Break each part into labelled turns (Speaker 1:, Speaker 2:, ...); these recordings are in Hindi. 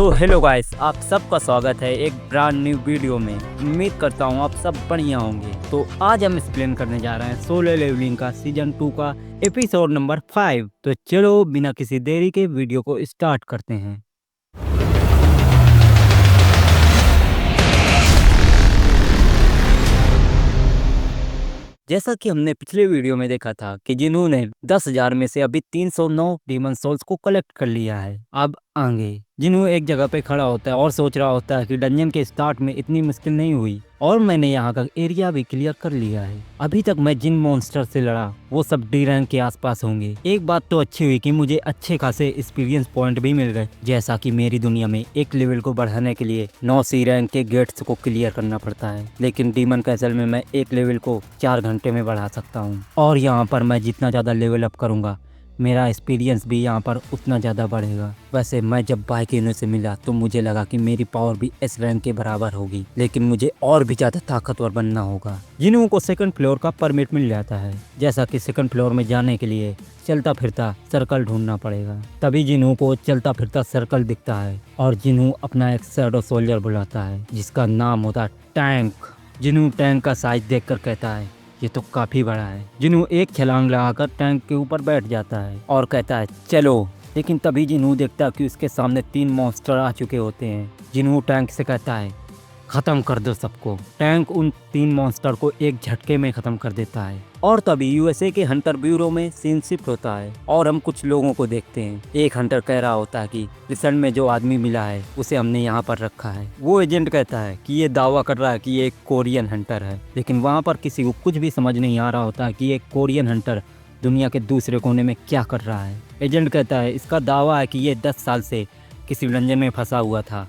Speaker 1: तो हेलो गाइस, आप सबका स्वागत है एक ब्रांड न्यू वीडियो में। उम्मीद करता हूँ आप सब बढ़िया होंगे। तो आज हम एक्सप्लेन करने जा रहे हैं सोलो लेवलिंग का सीजन 2 का एपिसोड नंबर 5। तो चलो बिना किसी देरी के वीडियो को स्टार्ट करते हैं। जैसा कि हमने पिछले वीडियो में देखा था कि जिन्होंने 10,000 में से अभी 309 डीमन सोल्स को कलेक्ट कर लिया है। अब आगे जिन्हों एक जगह पे खड़ा होता है और सोच रहा होता है कि डंजन के स्टार्ट में इतनी मुश्किल नहीं हुई और मैंने यहाँ का एरिया भी क्लियर कर लिया है। अभी तक मैं जिन मॉन्स्टर से लड़ा वो सब डी रैंक के आसपास होंगे। एक बात तो अच्छी हुई कि मुझे अच्छे खासे एक्सपीरियंस पॉइंट भी मिल गए, जैसा कि मेरी दुनिया में एक लेवल को बढ़ाने के लिए 9 सी रैंक के गेट्स को क्लियर करना पड़ता है, लेकिन डीमन कैसल में मैं एक लेवल को 4 घंटे में बढ़ा सकता हूँ। और यहाँ पर मैं जितना ज़्यादा लेवल अप करूँगा मेरा एक्सपीरियंस भी यहाँ पर उतना ज़्यादा बढ़ेगा। वैसे मैं जब बाइकिनों से मिला तो मुझे लगा कि मेरी पावर भी एस रैंक के बराबर होगी, लेकिन मुझे और भी ज़्यादा ताकतवर बनना होगा। जिन्हों को सेकंड फ्लोर का परमिट मिल जाता है, जैसा कि सेकंड फ्लोर में जाने के लिए चलता फिरता सर्कल ढूंढना पड़ेगा। तभी जिन्हों को चलता फिरता सर्कल दिखता है और जिन्हों अपना एक शैडो सोल्जर बुलाता है जिसका नाम होता है टैंक। जिन्हों टैंक का साइज देखकर कहता है ये तो काफी बड़ा है। जिन्हों एक छलांग लगाकर टैंक के ऊपर बैठ जाता है और कहता है चलो, लेकिन तभी जिन्हों देखता है कि उसके सामने 3 मॉन्स्टर आ चुके होते हैं। जिन्हों टैंक से कहता है खत्म कर दो सबको। टैंक उन 3 मॉन्स्टर को एक झटके में खत्म कर देता है और तभी यूएसए के हंटर ब्यूरो में सीन शिफ्ट होता है और हम कुछ लोगों को देखते हैं। एक हंटर कह रहा होता है कि रिसेंट में जो आदमी मिला है उसे हमने यहाँ पर रखा है। वो एजेंट कहता है कि ये दावा कर रहा है कि ये एक कोरियन हंटर है, लेकिन वहाँ पर किसी को कुछ भी समझ नहीं आ रहा होता है कि ये कोरियन हंटर दुनिया के दूसरे कोने में क्या कर रहा है। एजेंट कहता है इसका दावा है कि ये 10 साल से किसी डंजन में फंसा हुआ था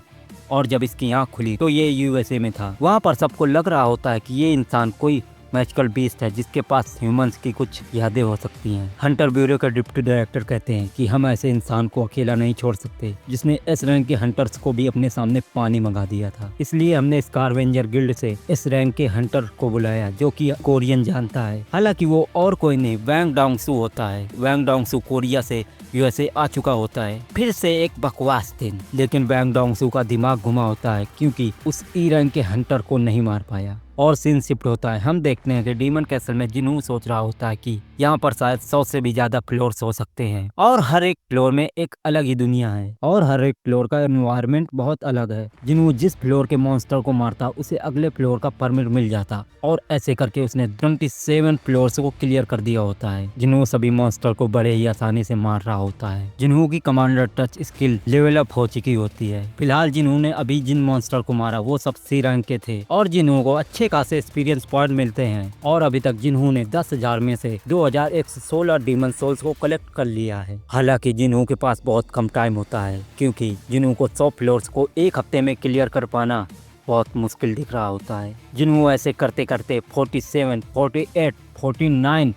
Speaker 1: और जब इसकी आँख खुली तो ये यूएसए में था। वहाँ पर सबको लग रहा होता है कि ये इंसान कोई मैजिकल बीस्ट है जिसके पास ह्यूमंस की कुछ यादें हो सकती हैं। हंटर ब्यूरो का डिप्टी डायरेक्टर कहते हैं कि हम ऐसे इंसान को अकेला नहीं छोड़ सकते जिसने एस रैंक के हंटर्स को भी अपने सामने पानी मंगा दिया था। इसलिए हमने स्कारवेंजर गिल्ड से एस रैंक के हंटर को बुलाया जो कि कोरियन जानता है। हालांकि वो और कोई नहीं वैंग डोंगसू होता है। वैंग डोंगसू कोरिया से यूएसए आ चुका होता है। फिर से एक बकवास दिन, लेकिन वैंग डोंगसू का दिमाग घुमा होता है क्योंकि उस ई रैंक के हंटर को नहीं मार पाया और सीन शिफ्ट होता है। हम देखते हैं कि डीमन कैसल में जिन्हों सोच रहा होता है कि यहाँ पर शायद 100 से भी ज्यादा फ्लोर्स हो सकते हैं और हर एक फ्लोर में एक अलग ही दुनिया है और हर एक फ्लोर का एनवायरनमेंट बहुत अलग है। जिन्हों जिस फ्लोर के मॉन्स्टर को मारता उसे अगले फ्लोर का परमिट मिल जाता और ऐसे करके उसने 27 फ्लोर्स को क्लियर कर दिया होता है। जिन्हों सभी मॉन्स्टर को बड़े ही आसानी से मार रहा होता है। जिन्हों की commander touch skill level up हो चुकी होती है। फिलहाल जिन्होंने अभी जिन मॉन्स्टर को मारा वो सब सी रैंक के थे और जिन्हों को अच्छे खासे एक्सपीरियंस पॉइंट मिलते हैं और अभी तक जिन्होंने 10,000 में से 2,116 डीमन सोल्स को कलेक्ट कर लिया है। हालांकि जिन्हों के पास बहुत कम टाइम होता है क्योंकि जिन्हों को 100 फ्लोर्स को एक हफ्ते में क्लियर कर पाना बहुत मुश्किल दिख रहा होता है। जिन्हों ऐसे करते करते 47, 48, 49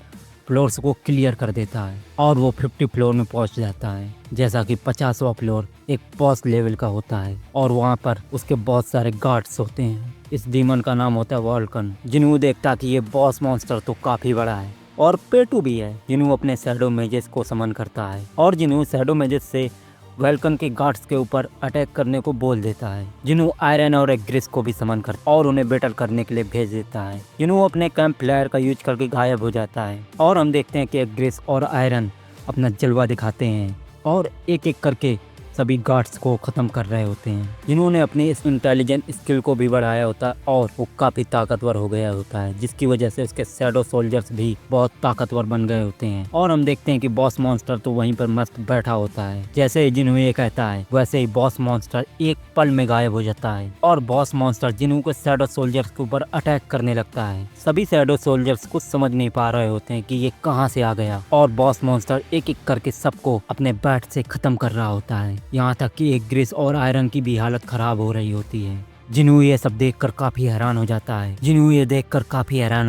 Speaker 1: फ्लोर्स को क्लियर कर देता है और वो 50 फ्लोर में पहुंच जाता है। जैसा कि 50वां फ्लोर एक बॉस लेवल का होता है और वहाँ पर उसके बहुत सारे गार्ड्स होते हैं। इस डीमन का नाम होता है वॉल्कन। जिन्हों देखता कि ये बॉस मॉन्स्टर तो काफी बड़ा है और पेटू भी है। जिन्हों अपने शैडो मैजेस को समन करता है और जिन्हों शैडो मैजेस से वेलकन के गार्ड्स के ऊपर अटैक करने को बोल देता है। जिन्हों आयरन और एग्रिस को भी समन करता और उन्हें बैटल करने के लिए भेज देता है। जिन्हों अपने कैंप फ्लायर का यूज करके गायब हो जाता है और हम देखते हैं कि एग्रिस और आयरन अपना जलवा दिखाते हैं और एक एक करके सभी गार्ड्स को खत्म कर रहे होते हैं। जिन्होंने अपनी इस इंटेलिजेंट स्किल को भी बढ़ाया होता है और वो काफी ताकतवर हो गया होता है, जिसकी वजह से उसके शैडो सोल्जर्स भी बहुत ताकतवर बन गए होते हैं। और हम देखते हैं कि बॉस मॉन्स्टर तो वहीं पर मस्त बैठा होता है। जैसे ही जिन्हों ये कहता है वैसे ही बॉस मॉन्स्टर एक पल में गायब हो जाता है और बॉस मॉन्स्टर जिन्हों के शैडो सोल्जर्स के ऊपर अटैक करने लगता है। सभी शैडो सोल्जर्स कुछ समझ नहीं पा रहे होते हैं कि ये कहाँ से आ गया और बॉस मॉन्स्टर एक एक करके सबको अपने बैट से खत्म कर रहा होता है। यहाँ तक कि एक ग्रिस और आयरन की भी हालत खराब हो रही होती है। जिन्हों ये सब देखकर काफी हैरान हो जाता है। जिन्हों ये देखकर काफी हैरान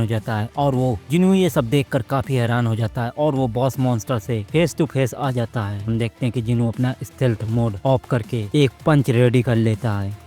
Speaker 1: हो जाता है और वो बॉस मॉन्स्टर से फेस टू फेस आ जाता है। हम देखते हैं कि जिन्हों अपना स्टेल्थ मोड ऑफ करके एक पंच रेडी कर लेता है।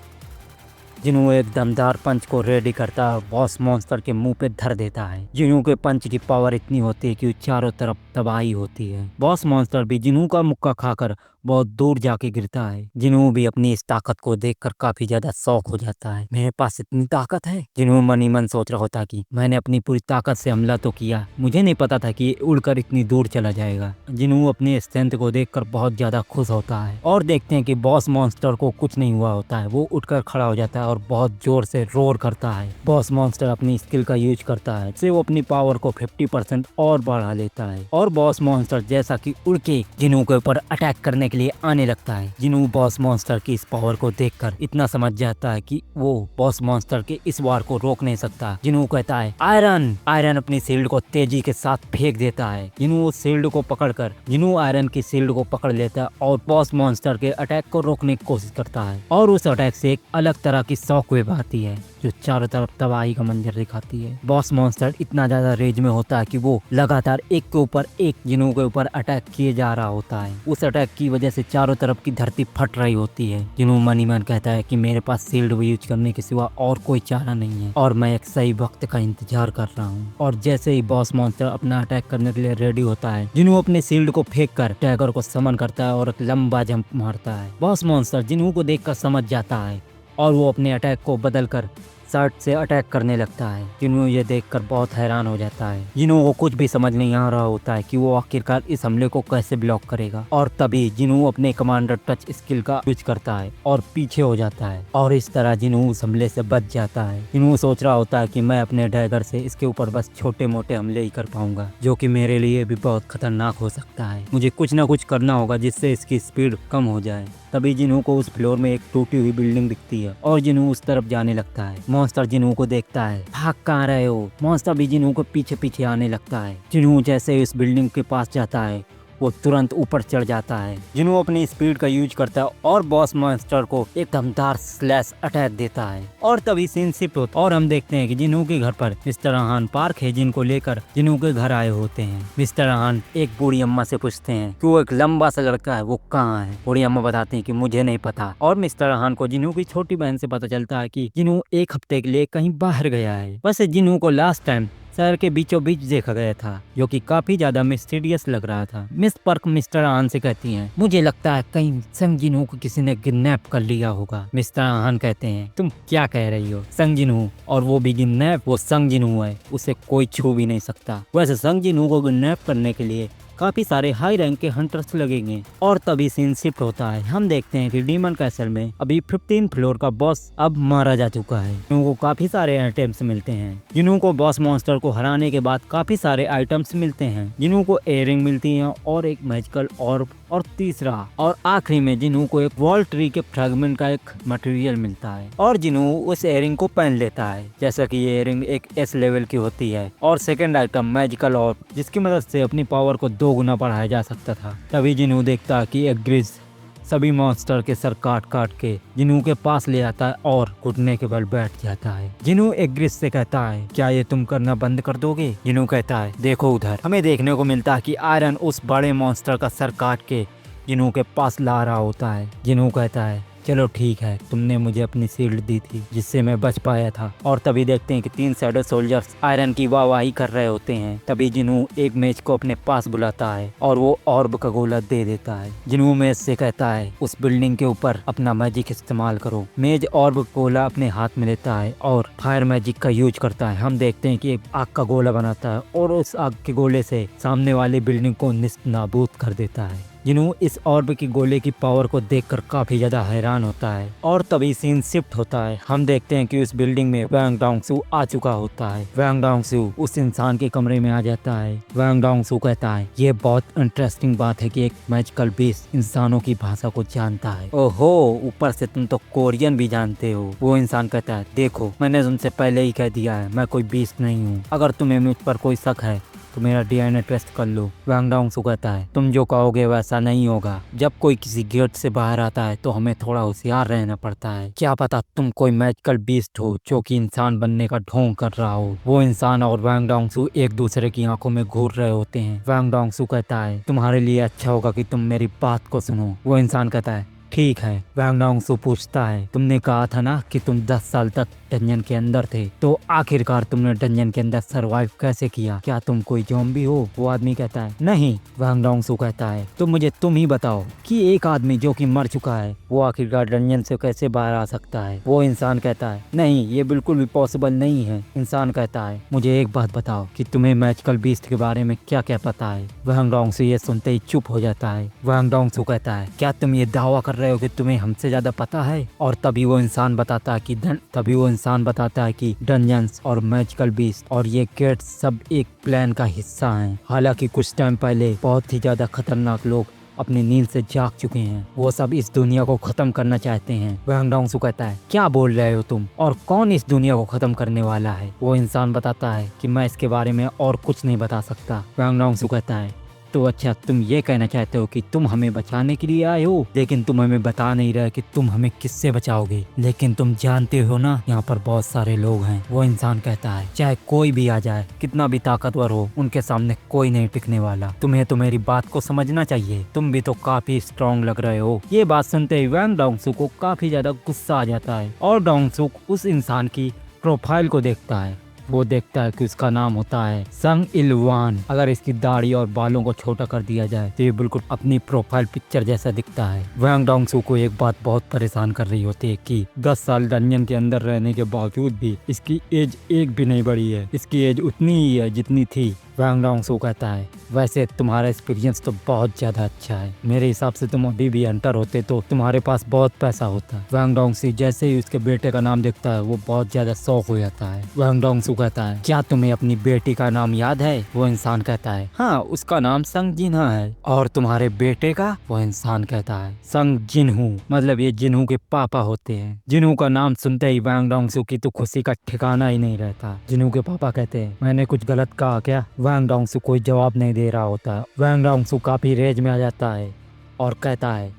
Speaker 1: जिन्हों एक दमदार पंच को रेडी करता है बॉस मॉन्स्टर के मुंह पे धर देता है। जिन्हों के पंच की पावर इतनी होती है कि चारों तरफ तबाही होती है। बॉस मॉन्स्टर भी जिन्हों का मुक्का खाकर बहुत दूर जाके गिरता है। जिन्हों भी अपनी इस ताकत को देखकर काफी ज्यादा शौक हो जाता है, मेरे पास इतनी ताकत है। जिन्हों मन ही मन सोच रहा होता कि मैंने अपनी पूरी ताकत से हमला तो किया, मुझे नहीं पता था कि ये उड़कर इतनी दूर चला जाएगा। जिन्हों अपनी स्ट्रेंथ को देखकर बहुत ज्यादा खुश होता है और देखते हैं कि बॉस मॉन्स्टर को कुछ नहीं हुआ होता है। वो उठकर खड़ा हो जाता है और बहुत जोर से रोर करता है। बॉस मॉन्स्टर अपनी स्किल का यूज करता है, से वो अपनी पावर को 50% और बढ़ा लेता है और बॉस मॉन्स्टर जैसा कि उड़ के जिन्हों के ऊपर अटैक करने के लिए आने लगता है। जिन्हों बॉस मॉन्स्टर की इस पावर को देखकर इतना समझ जाता है कि वो बॉस मॉन्स्टर के इस वार को रोक नहीं सकता। जिन्हों कहता है आयरन। आयरन अपनी शील्ड को तेजी के साथ फेंक देता है। जिन्हों उस शील्ड को पकड़कर जिन्हों आयरन की शील्ड को पकड़ लेता है और बॉस मॉन्स्टर के अटैक को रोकने की कोशिश करता है और उस अटैक से एक अलग तरह की शॉकवेव आती है जो चारों तरफ तबाही का मंजर दिखाती है। बॉस मॉन्स्टर इतना ज्यादा रेज में होता है कि वो लगातार एक के ऊपर एक जिन्हों के ऊपर अटैक किए जा रहा होता है। उस अटैक की वजह से चारों तरफ की धरती फट रही होती है। जिन्हों मन ही मन कहता है कि मेरे पास शील्ड यूज करने के सिवा और कोई चारा नहीं है और मैं एक सही वक्त का इंतजार कर रहा हूँ। और जैसे ही बॉस मॉन्स्टर अपना अटैक करने के लिए रेडी होता है, जिन्हों अपने शील्ड को फेंक कर टैगर को समन करता है और एक लंबा जंप मारता है। बॉस मॉन्स्टर जिन्हों को देखकर समझ जाता है और वो अपने अटैक को बदलकर शर्ट से अटैक करने लगता है। जिन्हों ये देखकर बहुत हैरान हो जाता है। जिन्हों को कुछ भी समझ नहीं आ रहा होता है कि वो आखिरकार इस हमले को कैसे ब्लॉक करेगा और तभी जिन्हों अपने कमांडर टच स्किल का यूज करता है और पीछे हो जाता है और इस तरह जिन्हों उस हमले से बच जाता है। जिन्हों सोच रहा होता है कि मैं अपने डैगर से इसके ऊपर बस छोटे मोटे हमले ही कर पाऊंगा, जो कि मेरे लिए भी बहुत खतरनाक हो सकता है। मुझे कुछ ना कुछ करना होगा जिससे इसकी स्पीड कम हो जाए। तभी जिन्हों को उस फ्लोर में एक टूटी हुई बिल्डिंग दिखती है और जिन्हों उस तरफ जाने लगता है। मॉन्स्टर जिन्हों को देखता है, भाग कहाँ रहे हो। मॉन्स्टर भी जिन्हों को पीछे पीछे आने लगता है। जिन्हों जैसे ही उस बिल्डिंग के पास जाता है वो तुरंत ऊपर चढ़ जाता है। जिन्हों अपनी स्पीड का यूज करता है और बॉस मॉन्स्टर को एक दमदार स्लैश अटैक देता है और तभी सीन शिफ्ट होता है और हम देखते हैं कि जिन्हों के घर पर मिस्टर हान पार्क है, जिनको लेकर जिन्हों के घर आए होते हैं। मिस्टर हान एक बूढ़ी अम्मा से पूछते हैं कि वो एक लंबा सा लड़का है, वो कहाँ है। बूढ़ी अम्मा बताती है कि मुझे नहीं पता और मिस्टर हान को जिन्हों की छोटी बहन से पता चलता है कि जिन्हों एक हफ्ते के लिए कहीं बाहर गया है। वैसे जिन्हों को लास्ट टाइम शहर के बीचों बीच देखा गया था, जो कि काफी ज्यादा मिस्टीरियस लग रहा था। मिस पर्क मिस्टर हान से कहती हैं, मुझे लगता है कहीं संग जिन्हों को किसी ने किडनैप कर लिया होगा। मिस्टर हान कहते हैं, तुम क्या कह रही हो। संग जिन्हों और वो भी किडनैप, वो संग जिन्हों है, उसे कोई छू भी नहीं सकता। वैसे संग जिन्हों को किडनैप करने के लिए काफी सारे हाई रैंक के हंटर्स लगेंगे और तभी सीन शिफ्ट होता है। हम देखते हैं कि डीमन कैसल में अभी 15 फ्लोर का बॉस अब मारा जा चुका है। इनको काफी सारे आइटम्स मिलते हैं। जिन्हों को बॉस मॉन्स्टर को हराने के बाद काफी सारे आइटम्स मिलते हैं। जिन्हों को एयरिंग मिलती है और एक मैजिकल ऑर्ब और तीसरा और आखिरी में जिन्हों को एक वॉल ट्री के फ्रैगमेंट का एक मटेरियल मिलता है और जिन्हों उस एयरिंग को पहन लेता है। जैसा कि ये एयरिंग एक एस लेवल की होती है और सेकंड आइटम मैजिकल ऑर्ब, जिसकी मदद से अपनी पावर को 2 गुना बढ़ाया जा सकता था। तभी जिन्हों देखता कि एक ग्रिज सभी मॉन्स्टर के सर काट काट के जिन्हों के पास ले आता है और घुटने के बल बैठ जाता है। जिन्हों एक ग्रिज से कहता है, क्या ये तुम करना बंद कर दोगे। जिन्हों कहता है, देखो उधर। हमें देखने को मिलता है कि आयरन उस बड़े मॉन्स्टर का सर काट के जिन्हों के पास ला रहा होता है। जिन्हों कहता है, चलो ठीक है, तुमने मुझे अपनी शील्ड दी थी जिससे मैं बच पाया था। और तभी देखते हैं कि 3 शैडो सोल्जर्स आयरन की वाहवाही कर रहे होते हैं। तभी जिन्हों एक मेज को अपने पास बुलाता है और वो ऑर्ब का गोला दे देता है। जिन्हों मेज से कहता है, उस बिल्डिंग के ऊपर अपना मैजिक इस्तेमाल करो। मेज ऑर्ब गोला अपने हाथ में लेता है और फायर मैजिक का यूज करता है। हम देखते हैं कि एक आग का गोला बनाता है और उस आग के गोले से सामने वाली बिल्डिंग को निस्नाबूद कर देता है। जिन्हों इस ऑर्ब की गोले की पावर को देखकर काफी ज्यादा हैरान होता है और तभी सीन शिफ्ट होता है। हम देखते हैं कि उस बिल्डिंग में वांग डोंगसू आ चुका होता है। वांग डोंगसू उस इंसान के कमरे में आ जाता है। वांग डोंगसू कहता है, ये बहुत इंटरेस्टिंग बात है कि एक मैजिकल बीस्ट इंसानों की भाषा को जानता है। ओहो, ऊपर से तुम तो कोरियन भी जानते हो। वो इंसान कहता है, देखो मैंने तुमसे पहले ही कह दिया है, मैं कोई बीस्ट नहीं हूँ। अगर तुम्हें मुझ पर कोई शक है तो मेरा डीएनए टेस्ट कर लो। वांग डोंगसू कहता है, तुम जो कहोगे वैसा नहीं होगा। जब कोई किसी गेट से बाहर आता है तो हमें थोड़ा होशियार रहना पड़ता है। क्या पता तुम कोई मैजिकल बीस्ट हो जो कि इंसान बनने का ढोंग कर रहा हो। वो इंसान और वांग डोंगसू एक दूसरे की आंखों में घूर रहे होते हैं। वांग डोंगसू कहता है, तुम्हारे लिए अच्छा होगा कि तुम मेरी बात को सुनो। वो इंसान कहता है, ठीक है। वांग डोंगसू पूछता है, तुमने कहा था ना कि तुम 10 साल तक डंजन के अंदर थे, तो आखिरकार तुमने डंजन के अंदर सरवाइव कैसे किया? क्या तुम कोई ज़ॉम्बी हो? वो आदमी कहता है नहीं। वांग डोंगसू कहता है तो मुझे तुम ही बताओ कि एक आदमी जो कि मर चुका है वो आखिरकार डंजन से कैसे बाहर आ सकता है? वो इंसान कहता है नहीं, ये बिल्कुल भी पॉसिबल नहीं है। इंसान कहता है मुझे एक बात बताओ कि तुम्हें मैजिकल बीस्ट के बारे में क्या क्या पता है? वांग डोंगसू ये सुनते ही चुप हो जाता है। वांग डोंगसू कहता है क्या तुम ये दावा कर रहे हो कि तुम्हें हमसे ज्यादा पता है? और तभी वो इंसान बताता है कि डंजन्स और मैजिकल बीस्ट और ये गेट्स सब एक प्लान का हिस्सा हैं। हालांकि कुछ टाइम पहले बहुत ही ज्यादा खतरनाक लोग अपनी नींद से जाग चुके हैं, वो सब इस दुनिया को खत्म करना चाहते हैं। वांग डोंगसू कहता है क्या बोल रहे हो तुम, और कौन इस दुनिया को खत्म करने वाला है? वो इंसान बताता है कि मैं इसके बारे में और कुछ नहीं बता सकता। वांग डोंगसू कहता है तो अच्छा, तुम ये कहना चाहते हो कि तुम हमें बचाने के लिए आए हो, लेकिन तुम हमें बता नहीं रहे कि तुम हमें किससे बचाओगे। लेकिन तुम जानते हो ना यहाँ पर बहुत सारे लोग हैं। वो इंसान कहता है चाहे कोई भी आ जाए, कितना भी ताकतवर हो, उनके सामने कोई नहीं टिकने वाला। तुम्हें तो मेरी बात को समझना चाहिए, तुम भी तो काफी स्ट्रॉन्ग लग रहे हो। ये बात सुनते ही वांग डोंगसू को काफी ज्यादा गुस्सा आ जाता है और डोंगसू उस इंसान की प्रोफाइल को देखता है। वो देखता है कि उसका नाम होता है संग इलवान। अगर इसकी दाढ़ी और बालों को छोटा कर दिया जाए तो ये बिल्कुल अपनी प्रोफाइल पिक्चर जैसा दिखता है। वांग डोंगसू को एक बात बहुत परेशान कर रही होती है कि 10 साल डंजन के अंदर रहने के बावजूद भी इसकी एज एक भी नहीं बढ़ी है। इसकी एज उतनी ही है जितनी थी। वांग डोंगसू कहता है वैसे तुम्हारा एक्सपीरियंस तो बहुत ज्यादा अच्छा है, मेरे हिसाब से तुम अभी भी हंटर होते तो तुम्हारे पास बहुत पैसा होता। वांग डोंगसू जैसे ही उसके बेटे का नाम देखता है वो बहुत ज्यादा शौक हो जाता है। वांग डोंगसू कहता है क्या तुम्हें अपनी बेटी का नाम याद है? वो इंसान कहता है हाँ, उसका नाम संग जिन्हा है। और तुम्हारे बेटे का? वो इंसान कहता है संग जिन्हू, मतलब ये जिन्हू के पापा होते हैं। जिन्हू का नाम सुनते ही वांग डोंगसू की तो खुशी का ठिकाना ही नहीं रहता। जिन्हू के पापा कहते हैं मैंने कुछ गलत कहा क्या? वांग डोंगसू कोई जवाब नहीं दे रहा होता। वांग डोंगसू काफी रेज में आ जाता है और कहता है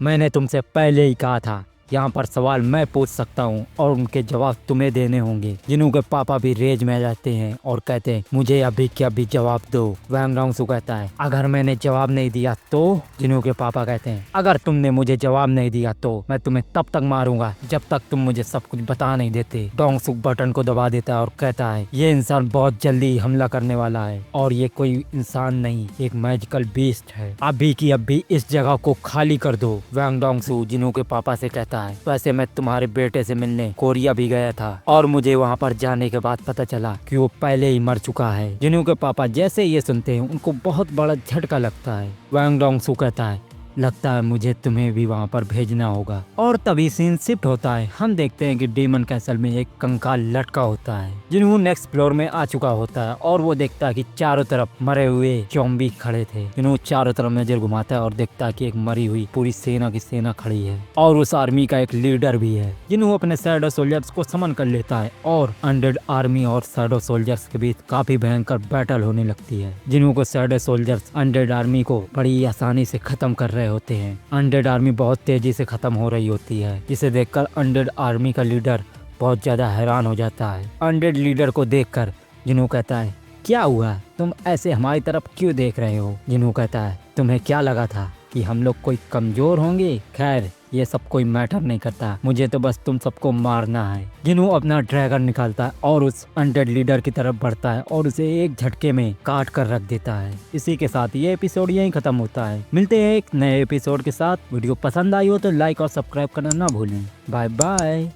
Speaker 1: मैंने तुमसे पहले ही कहा था, यहाँ पर सवाल मैं पूछ सकता हूँ और उनके जवाब तुम्हें देने होंगे। जिन्हू के पापा भी रेज में आ जाते हैं और कहते हैं मुझे अभी क्या भी जवाब दो। वांग डोंगसू कहता है अगर मैंने जवाब नहीं दिया तो? जिन्हू के पापा कहते हैं अगर तुमने मुझे जवाब नहीं दिया तो मैं तुम्हें तब तक मारूंगा जब तक तुम मुझे सब कुछ बता नहीं देते। डोंगसू बटन को दबा देता है और कहता है ये इंसान बहुत जल्दी हमला करने वाला है और ये कोई इंसान नहीं, एक मैजिकल बीस्ट है। अभी की अभी इस जगह को खाली कर दो। वांग डोंगसू जिन्हू के पापा से कहता है वैसे मैं तुम्हारे बेटे से मिलने कोरिया भी गया था और मुझे वहाँ पर जाने के बाद पता चला कि वो पहले ही मर चुका है। जिन्हू के पापा जैसे ये सुनते हैं उनको बहुत बड़ा झटका लगता है। वांग डोंगसू कहता है लगता है मुझे तुम्हें भी वहाँ पर भेजना होगा। और तभी सीन शिफ्ट होता है। हम देखते हैं कि डेमन कैसल में एक कंकाल लटका होता है। जिन्हू नेक्स्ट फ्लोर में आ चुका होता है और वो देखता है कि चारों तरफ मरे हुए ज़ॉम्बी खड़े थे। जिन्हू चारों तरफ नजर घुमाता है और देखता है कि एक मरी हुई पूरी सेना की सेना खड़ी है और उस आर्मी का एक लीडर भी है। जिन्हू अपने शैडो सोल्जर्स को समन कर लेता है और अनडेड आर्मी और शैडो सोल्जर्स के बीच काफी भयंकर बैटल होने लगती है। जिन्हू को शैडो सोल्जर्स अनडेड आर्मी को बड़ी आसानी से खत्म कर होते हैं। अनडेड आर्मी बहुत तेजी से खत्म हो रही होती है, जिसे देखकर अनडेड आर्मी का लीडर बहुत ज्यादा हैरान हो जाता है। अनडेड लीडर को देखकर जिन्हू कहता है क्या हुआ, तुम ऐसे हमारी तरफ क्यों देख रहे हो? जिन्हू कहता है तुम्हें क्या लगा था कि हम लोग कोई कमजोर होंगे? खैर ये सब कोई मैटर नहीं करता, मुझे तो बस तुम सबको मारना है। जिन्हू अपना ड्रैगन निकालता है और उस अनडेड लीडर की तरफ बढ़ता है और उसे एक झटके में काट कर रख देता है। इसी के साथ ये एपिसोड यहीं खत्म होता है। मिलते हैं एक नए एपिसोड के साथ। वीडियो पसंद आई हो तो लाइक और सब्सक्राइब करना ना भूलें। Bye bye.